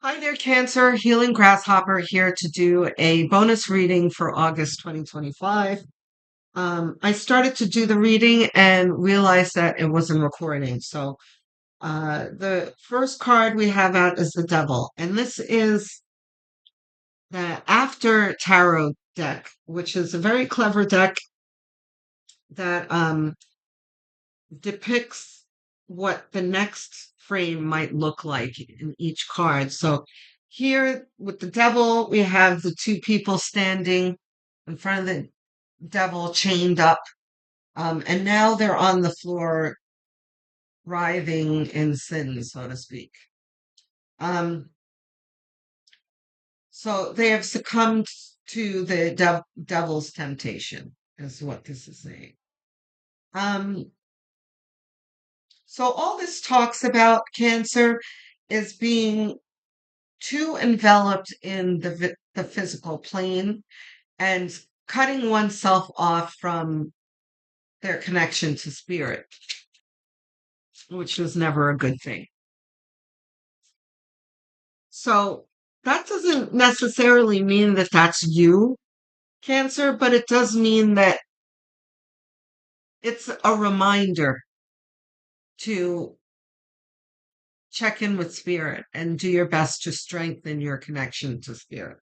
Hi there, Cancer. Healing Grasshopper here to do a bonus reading for August 2025. I started to do the reading and realized that it wasn't recording. So the first card we have out is the Devil. And this is the After Tarot deck, which is a very clever deck that depicts what the next frame might look like in each card. So here with the devil, we have the two people standing in front of the devil chained up. And now they're on the floor, writhing in sin, so to speak. So they have succumbed to the devil's temptation, is what this is saying. So all this talks about Cancer is being too enveloped in the physical plane and cutting oneself off from their connection to spirit, which is never a good thing. So that doesn't necessarily mean that that's you, Cancer, but it does mean that it's a reminder to check in with spirit and do your best to strengthen your connection to spirit.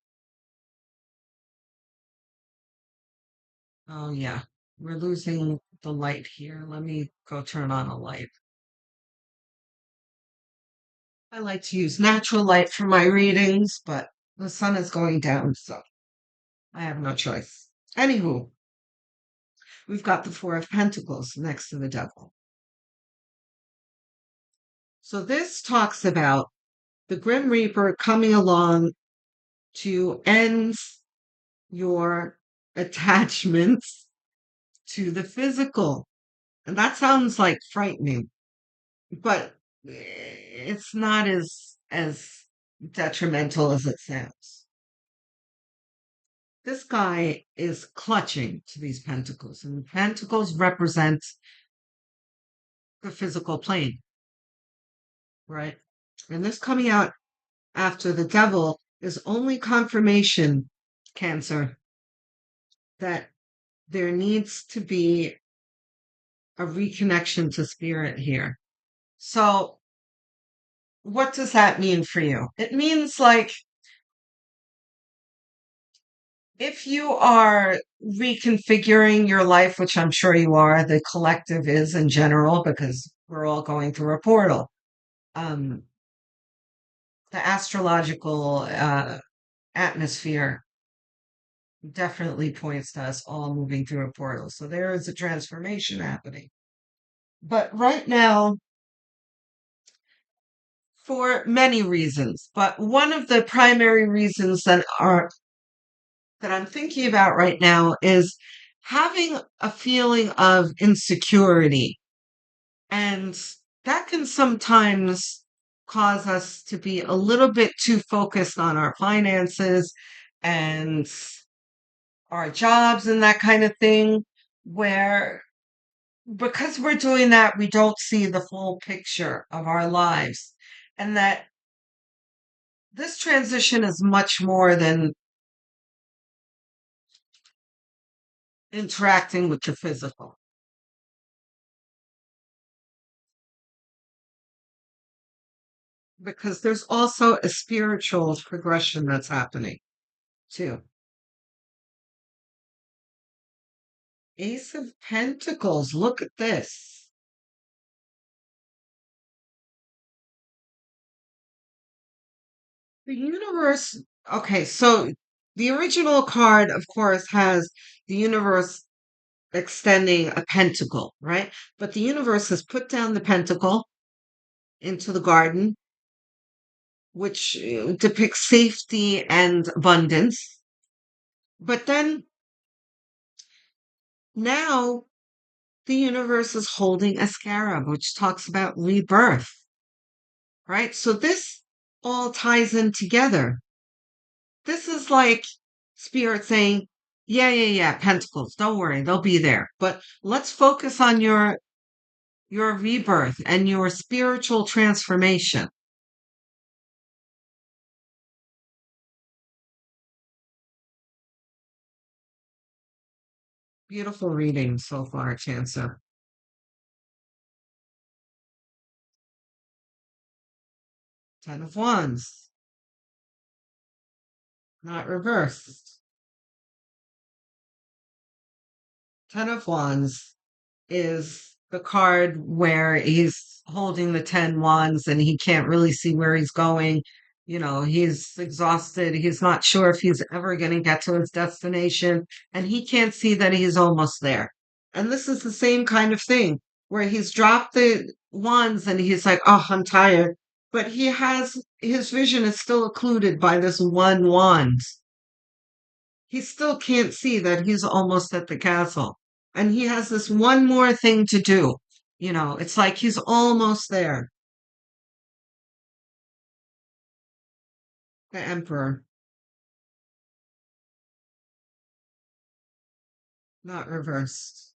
Oh, yeah. We're losing the light here. Let me go turn on a light. I like to use natural light for my readings, but the sun is going down, so I have no choice. Anywho, we've got the Four of Pentacles next to the Devil. So this talks about the Grim Reaper coming along to end your attachments to the physical. And that sounds like frightening, but it's not as detrimental as it sounds. This guy is clutching to these pentacles, and the pentacles represent the physical plane, right? And this coming out after the devil is only confirmation, Cancer, that there needs to be a reconnection to spirit here. So, what does that mean for you? It means like if you are reconfiguring your life, which I'm sure you are, the collective is in general, because we're all going through a portal. Um, the astrological atmosphere definitely points to us all moving through a portal. So there is a transformation happening. But right now, for many reasons, but one of the primary reasons that I'm thinking about right now is having a feeling of insecurity. And that can sometimes cause us to be a little bit too focused on our finances and our jobs and that kind of thing, where because we're doing that, we don't see the full picture of our lives. And that this transition is much more than interacting with the physical, because there's also a spiritual progression that's happening too. Ace of Pentacles, look at this. The universe, okay, so the original card, of course, has the universe extending a pentacle, right? But the universe has put down the pentacle into the garden, which depicts safety and abundance. But then now the universe is holding a scarab, which talks about rebirth, right? So this all ties in together. This is like spirit saying, yeah, yeah, yeah, pentacles, don't worry, they'll be there. But let's focus on your rebirth and your spiritual transformation. Beautiful reading so far, Cancer. 10 of Wands, not reversed. 10 of Wands is the card where he's holding the 10 wands and he can't really see where he's going. He's exhausted. He's not sure if he's ever going to get to his destination, and he can't see that he's almost there. And this is the same kind of thing where he's dropped the wands and he's like, oh, I'm tired. But his vision is still occluded by this one wand. He still can't see that he's almost at the castle. And he has this one more thing to do. It's like he's almost there. The Emperor, not reversed.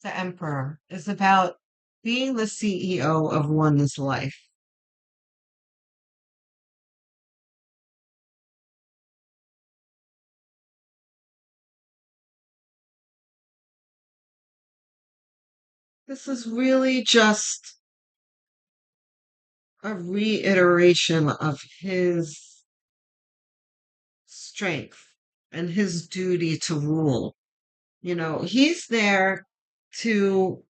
The Emperor is about being the CEO of one's life. This is really just a reiteration of his strength and his duty to rule. He's there to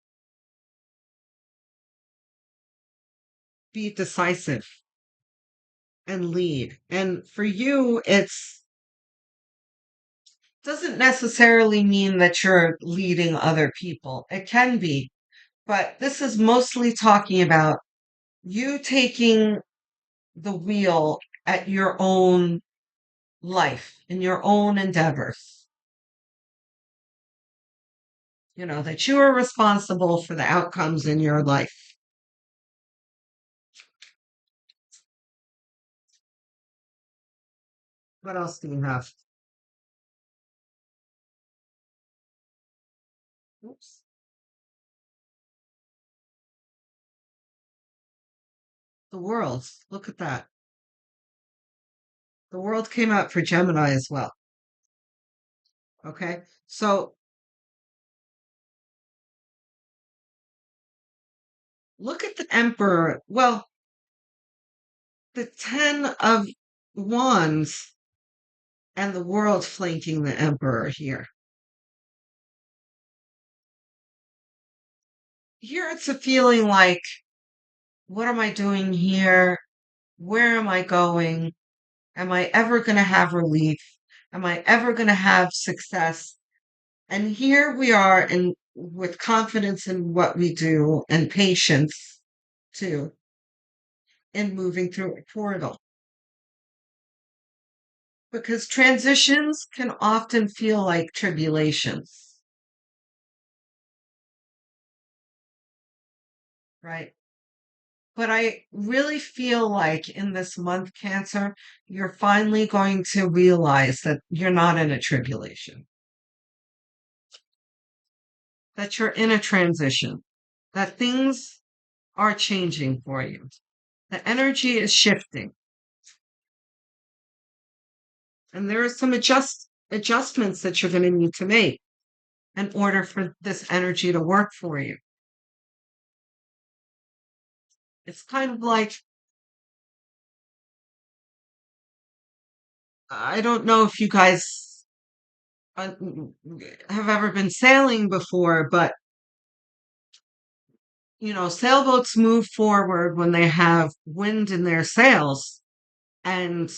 be decisive and lead. And for you, it's doesn't necessarily mean that you're leading other people. It can be, but this is mostly talking about you taking the wheel at your own life, in your own endeavors. That you are responsible for the outcomes in your life. What else do you have? Oops. The world. Look at that. The world came out for Gemini as well. Okay. So look at the Emperor. Well, the 10 of Wands and the world flanking the Emperor here. Here it's a feeling like, what am I doing here? Where am I going? Am I ever going to have relief? Am I ever going to have success? And here we are with confidence in what we do and patience too in moving through a portal. Because transitions can often feel like tribulations, right? But I really feel like in this month, Cancer, you're finally going to realize that you're not in a tribulation, that you're in a transition, that things are changing for you. The energy is shifting. And there are some adjustments that you're going to need to make in order for this energy to work for you. It's kind of like, I don't know if you guys have ever been sailing before, but sailboats move forward when they have wind in their sails. And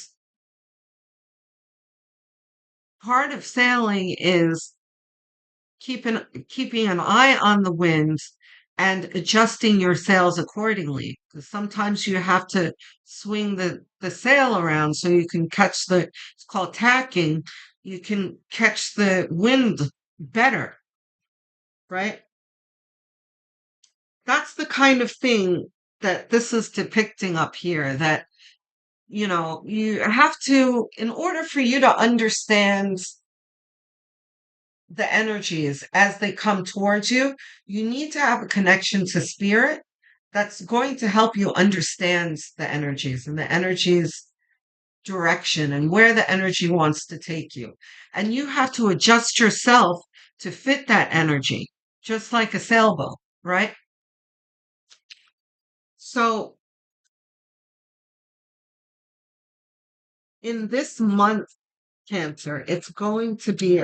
part of sailing is keeping an eye on the wind and adjusting your sails accordingly. 'Cause sometimes you have to swing the sail around so you can catch it's called tacking. You can catch the wind better, right? That's the kind of thing that this is depicting up here, that you have to, in order for you to understand the energies as they come towards you, you need to have a connection to spirit that's going to help you understand the energies, and the energies direction and where the energy wants to take you. And you have to adjust yourself to fit that energy, just like a sailboat, right? So in this month, Cancer, it's going to be,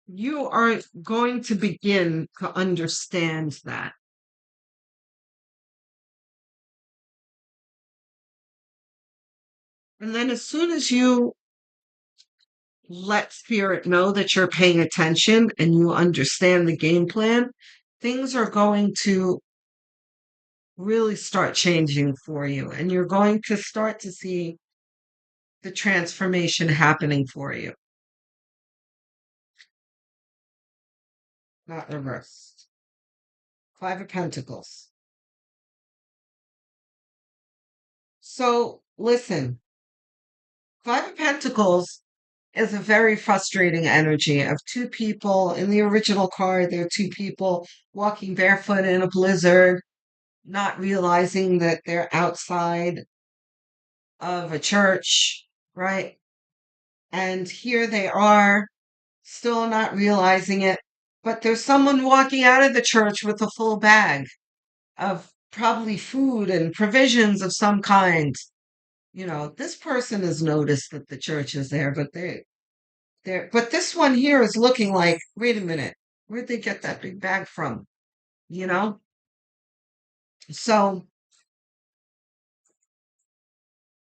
you are going to begin to understand that. And then as soon as you let spirit know that you're paying attention and you understand the game plan, things are going to really start changing for you. And you're going to start to see the transformation happening for you. Not reversed. Five of Pentacles. So listen, Five of Pentacles is a very frustrating energy of two people. In the original card, there are two people walking barefoot in a blizzard, not realizing that they're outside of a church, right? And here they are, still not realizing it. But there's someone walking out of the church with a full bag of probably food and provisions of some kind. You know, this person has noticed that the church is there, but but this one here is looking like, wait a minute, where'd they get that big bag from? You know? So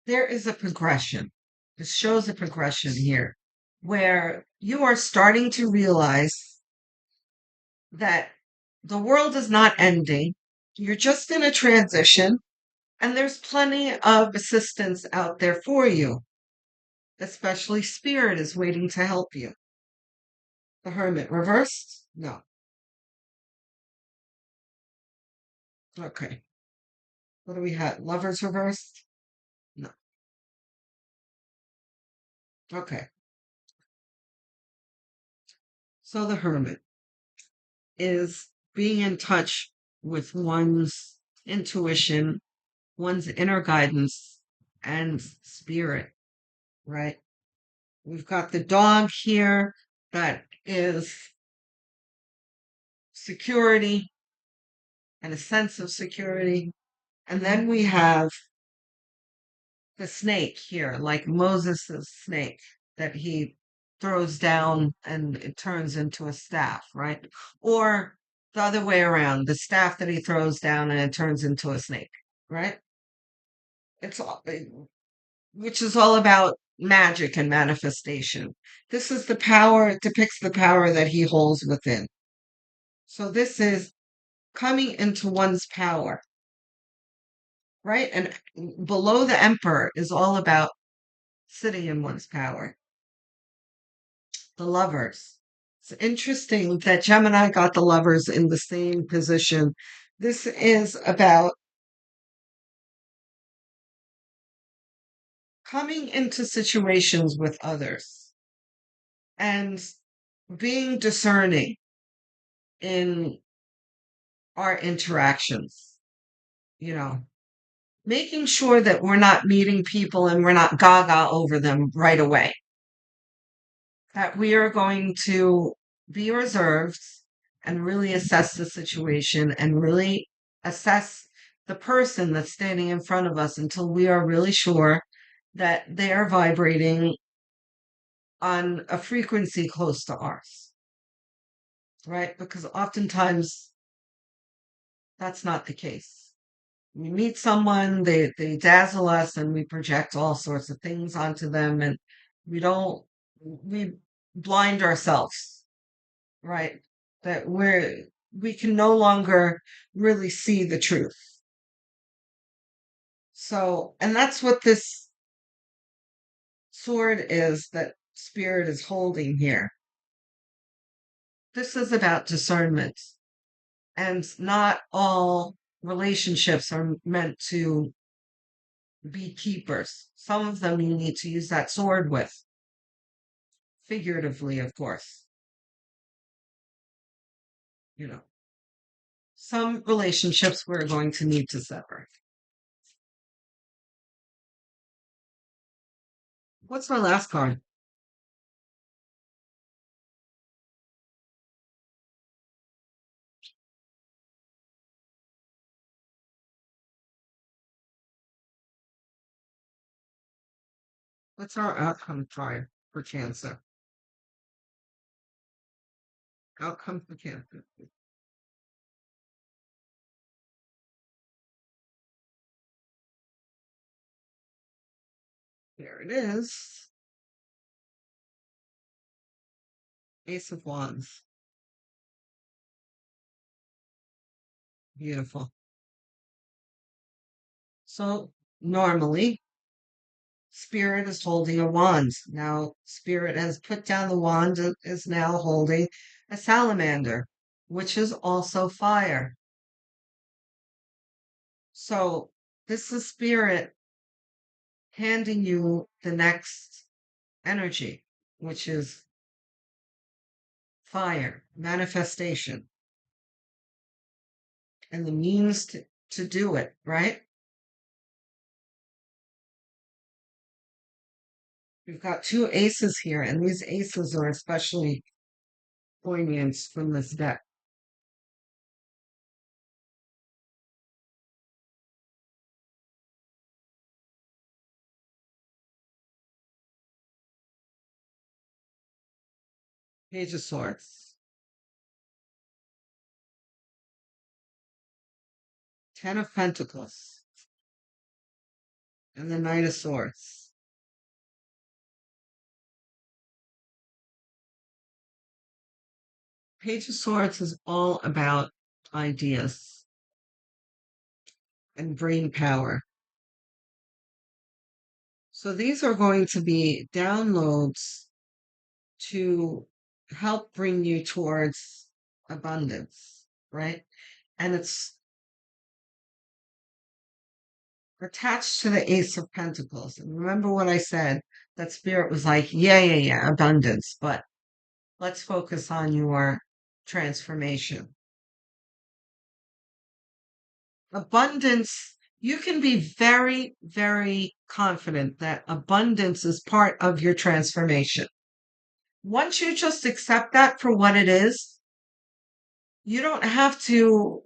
there is a progression. This shows a progression here where you are starting to realize that the world is not ending. You're just in a transition, and there's plenty of assistance out there for you, especially spirit is waiting to help you. The Hermit reversed? No. Okay. What do we have? Lovers reversed? No. Okay. So the Hermit is being in touch with one's intuition, one's inner guidance, and spirit, right? We've got the dog here that is security and a sense of security. And then we have the snake here, like Moses's snake that he throws down and it turns into a staff, right? Or the other way around, the staff that he throws down and it turns into a snake, right? It's all, which is all about magic and manifestation. This is the power, it depicts the power that he holds within. So this is coming into one's power, right? And below the emperor is all about sitting in one's power. The lovers. It's interesting that Gemini got the lovers in the same position. This is about coming into situations with others and being discerning in our interactions, you know, making sure that we're not meeting people and we're not gaga over them right away, that we are going to be reserved and really assess the situation and really assess the person that's standing in front of us until we are really sure that they are vibrating on a frequency close to ours, right? Because oftentimes that's not the case. We meet someone, they dazzle us, and we project all sorts of things onto them, and we don't, we blind ourselves, right? That we can no longer really see the truth. So, and that's what this sword is that spirit is holding here. This is about discernment, and not all relationships are meant to be keepers. Some of them you need to use that sword with, figuratively, of course, you know. Some relationships we're going to need to sever. What's my last card? What's our outcome card for Cancer? Outcome for Cancer. There it is. Ace of Wands. Beautiful. So normally, Spirit is holding a wand. Now, Spirit has put down the wand and is now holding a salamander, which is also fire. So, this is Spirit handing you the next energy, which is fire, manifestation, and the means to do it, right? We've got two aces here, and these aces are especially poignant from this deck. Page of Swords, Ten of Pentacles, and the Knight of Swords. Page of Swords is all about ideas and brain power. So these are going to be downloads to help bring you towards abundance, right? And it's attached to the Ace of Pentacles. And remember what I said, that Spirit was like, yeah, abundance, but let's focus on your transformation. Abundance, you can be very, very confident that abundance is part of your transformation. Once you just accept that for what it is, you don't have to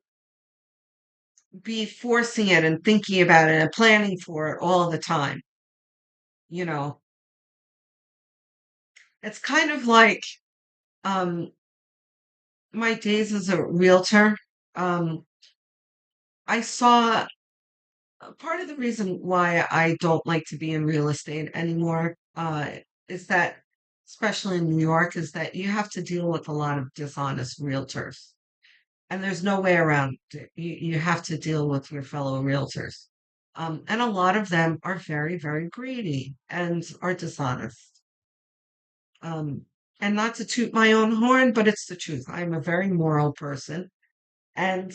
be forcing it and thinking about it and planning for it all the time. You know, it's kind of like um, my days as a realtor. Um, I saw part of the reason why I don't like to be in real estate anymore is that, especially in New York, is that you have to deal with a lot of dishonest realtors. And there's no way around it. You have to deal with your fellow realtors. And a lot of them are very, very greedy and are dishonest. Um, and not to toot my own horn, but it's the truth. I'm a very moral person. And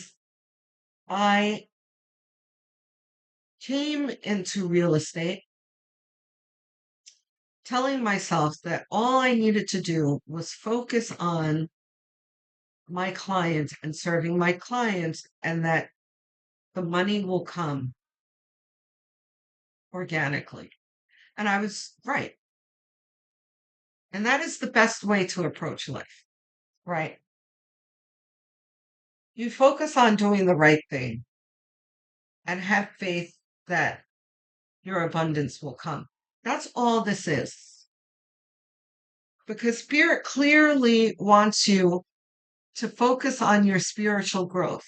I came into real estate telling myself that all I needed to do was focus on my client and serving my clients, and that the money will come organically. And I was right. And that is the best way to approach life, right? You focus on doing the right thing and have faith that your abundance will come. That's all this is. Because Spirit clearly wants you to focus on your spiritual growth.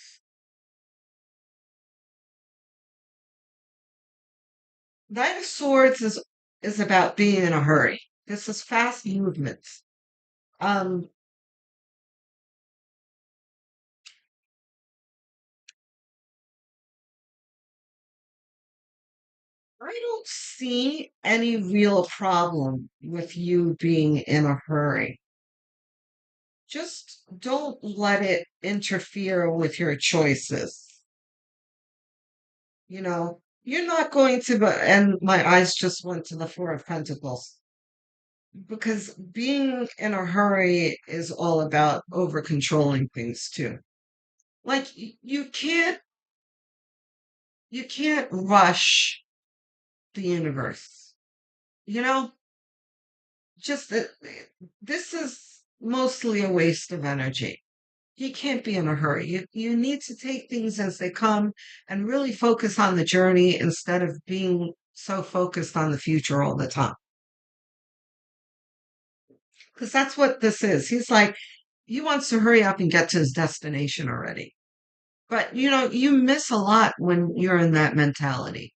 Knight of Swords is about being in a hurry. This is fast movements. Um, I don't see any real problem with you being in a hurry. Just don't let it interfere with your choices. You're not going to, and my eyes just went to the Four of Pentacles because being in a hurry is all about over controlling things too. Like you can't rush the universe. You know, just that this is mostly a waste of energy. You can't be in a hurry. You need to take things as they come and really focus on the journey instead of being so focused on the future all the time. Because that's what this is. He's like, he wants to hurry up and get to his destination already. But you miss a lot when you're in that mentality.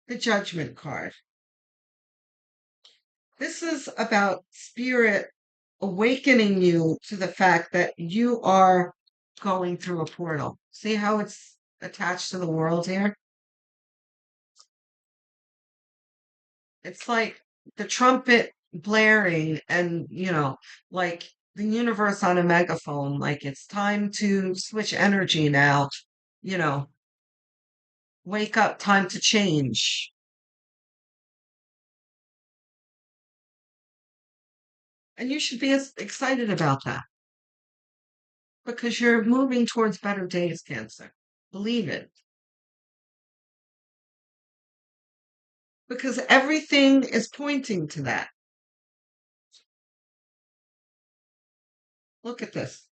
The judgment card. This is about spirit awakening you to the fact that you are going through a portal. See how it's attached to the world here? It's like the trumpet blaring and, like the universe on a megaphone, like it's time to switch energy now, you know, wake up, time to change. And you should be as excited about that because you're moving towards better days, Cancer. Believe it. Because everything is pointing to that. Look at this.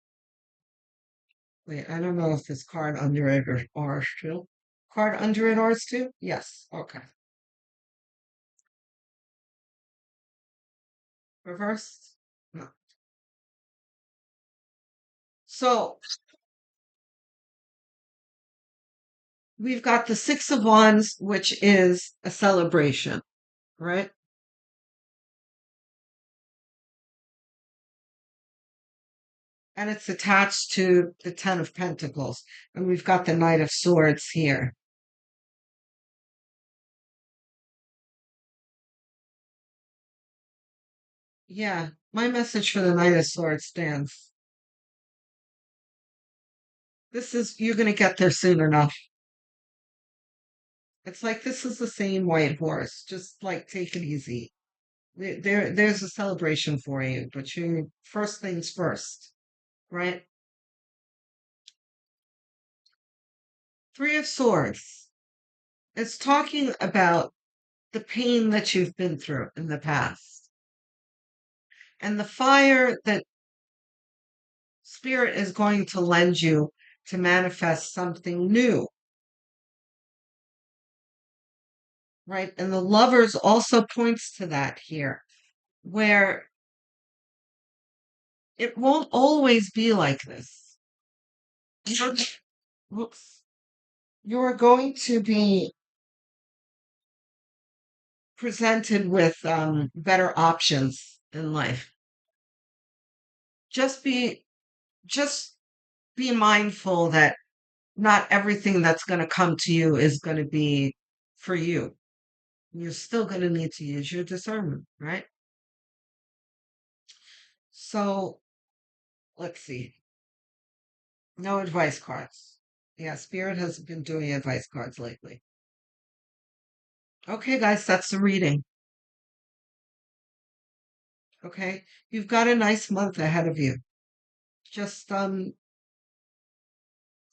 Wait, I don't know if this card under it or ours too. Card under it ours too? Yes. Okay. Reversed? No. So we've got the Six of Wands, which is a celebration, right? And it's attached to the Ten of Pentacles. And we've got the Knight of Swords here. Yeah, my message for the Knight of Swords stands. You're going to get there soon enough. It's like this is the same white horse. Just like take it easy. There's a celebration for you, but you first things first, right? Three of Swords. It's talking about the pain that you've been through in the past and the fire that spirit is going to lend you to manifest something new, right? And the lovers also points to that here, where it won't always be like this. You're, whoops, you're going to be presented with better options in life. Just be just be mindful that not everything that's going to come to you is going to be for you. You're still going to need to use your discernment, right? So let's see. No advice cards. Yeah, Spirit has been doing advice cards lately. Okay, guys, that's the reading. Okay, you've got a nice month ahead of you. Just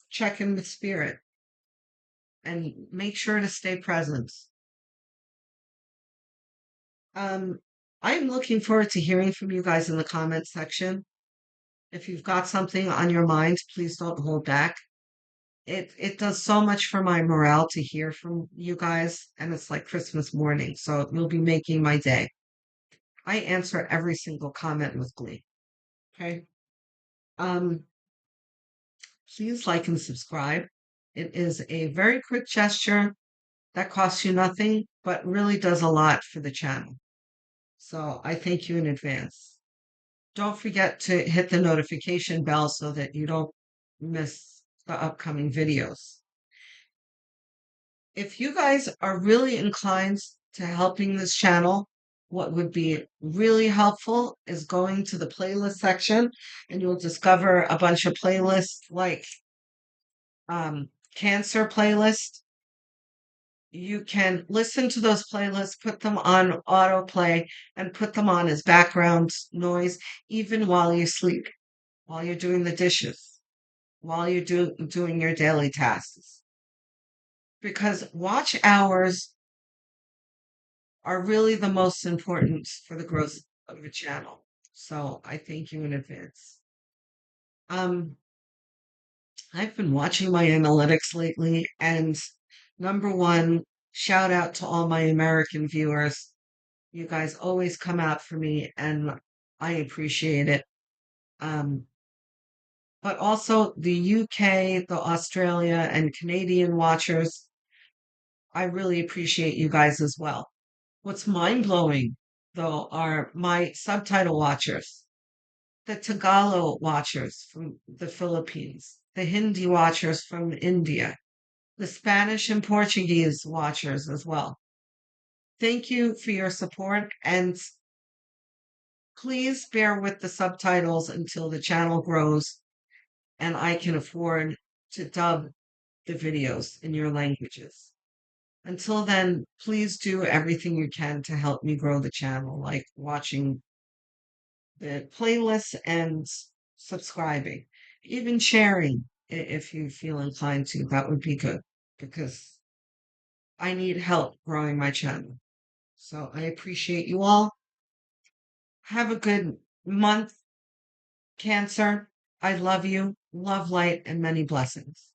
check in with Spirit and make sure to stay present. Um, I'm looking forward to hearing from you guys in the comments section. If you've got something on your mind, please don't hold back. It does so much for my morale to hear from you guys, and it's like Christmas morning, so it will be making my day. I answer every single comment with glee. Okay. Um, please like and subscribe. It is a very quick gesture that costs you nothing, but really does a lot for the channel. So I thank you in advance. Don't forget to hit the notification bell so that you don't miss the upcoming videos. If you guys are really inclined to helping this channel, what would be really helpful is going to the playlist section and you'll discover a bunch of playlists like cancer playlist. You can listen to those playlists, put them on autoplay, and put them on as background noise even while you sleep. while you're doing the dishes, while you're doing your daily tasks. Because watch hours are really the most important for the growth of a channel. So I thank you in advance. Um, I've been watching my analytics lately, and number one, shout out to all my American viewers. You guys always come out for me, and I appreciate it. Um, but also the UK, the Australia, and Canadian watchers, I really appreciate you guys as well. What's mind blowing, though, are my subtitle watchers, the Tagalog watchers from the Philippines, the Hindi watchers from India, the Spanish and Portuguese watchers as well. Thank you for your support, and please bear with the subtitles until the channel grows and I can afford to dub the videos in your languages. Until then, please do everything you can to help me grow the channel, like watching the playlists and subscribing, even sharing if you feel inclined to. That would be good because I need help growing my channel. So I appreciate you all. Have a good month, Cancer. I love you. Love, light, and many blessings.